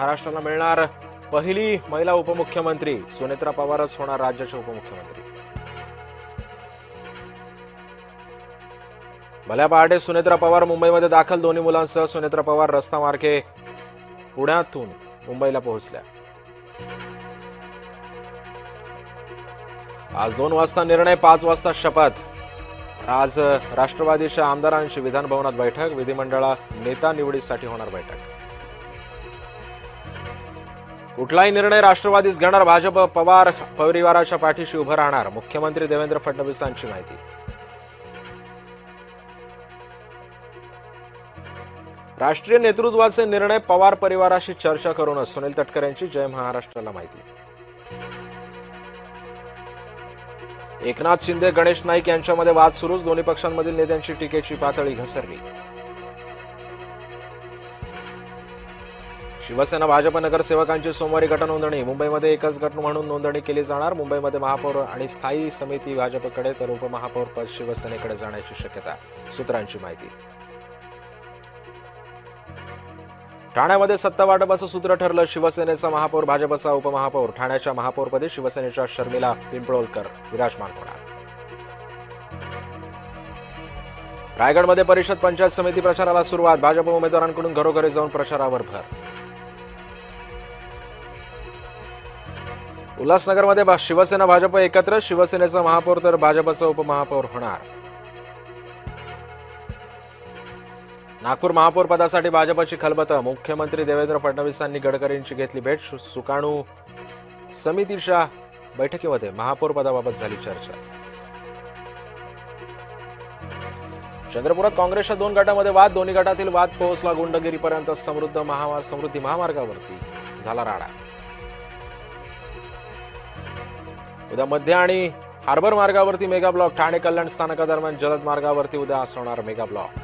महाराष्ट्राला मिळणार पहिली महिला उपमुख्यमंत्री. सुनेत्रा पवारच होणार राज्याचे उपमुख्यमंत्री. भल्या पहाटे सुनेत्रा पवार मुंबईमध्ये दाखल. दोन्ही मुलांसह सुनेत्रा पवार रस्तामार्गे पुण्यातून मुंबईला पोहोचल्या. आज 2 वाजता निर्णय, 5 वाजता शपथ. आज राष्ट्रवादीच्या आमदारांची विधान भवनात बैठक. विधिमंडळ नेता निवडीसाठी होणार बैठक. कुठलाही निर्णय राष्ट्रवादीच घेणार. भाजप पवार परिवाराच्या पाठीशी उभं राहणार. मुख्यमंत्री देवेंद्र फडणवीसांची माहिती. राष्ट्रीय नेतृत्वाचे निर्णय पवार परिवाराशी चर्चा करूनच. सुनील तटकरे यांची जय महाराष्ट्राला माहिती. एकनाथ शिंदे गणेश नाईक यांच्यामध्ये वाद सुरूच. दोन्ही पक्षांमधील नेत्यांची टीकेची पातळी घसरली. शिवसेना भाजप नगरसेवकांची सोमवारी गटनोंदणी. मुंबईमध्ये एकच गट म्हणून नोंदणी केली जाणार. मुंबईमध्ये महापौर आणि स्थायी समिती भाजपकडे तर उपमहापौर पद शिवसेनेकडे जाण्याची शक्यता. सूत्रांची माहिती. ठाण्यामध्ये सत्ता वाटपाचं सूत्र ठरलं. शिवसेनेचा महापौर, भाजपचा उपमहापौर. ठाण्याच्या महापौरपदी शिवसेनेच्या शर्मिला पिंपळोलकर विराजमान होणार. रायगडमध्ये परिषद पंचायत समिती प्रचाराला सुरुवात. भाजप उमेदवारांकडून घरोघरी जाऊन प्रचारावर भर. उल्हासनगरमध्ये शिवसेना भाजप एकत्र. शिवसेनेचा महापौर तर भाजपचा उपमहापौर होणार. नागपूर महापौर पदासाठी भाजपची खलबत. मुख्यमंत्री देवेंद्र फडणवीसांनी गडकरींची घेतली भेट. सुकाणू समितीच्या बैठकीमध्ये महापौर पदाबाबत झाली चर्चा. चंद्रपुरात काँग्रेसच्या 2 गटामध्ये वाद. दोन्ही गटातील वाद पोहोचला गुंडगिरीपर्यंत. समृद्धी महामार्गावरती झाला राडा. उद्या मध्य आणि harbour मार्गावरती mega block. Thane Kalyan स्थानकादरम्यान जलद मार्गावरती उद्या असणार मेगा ब्लॉक.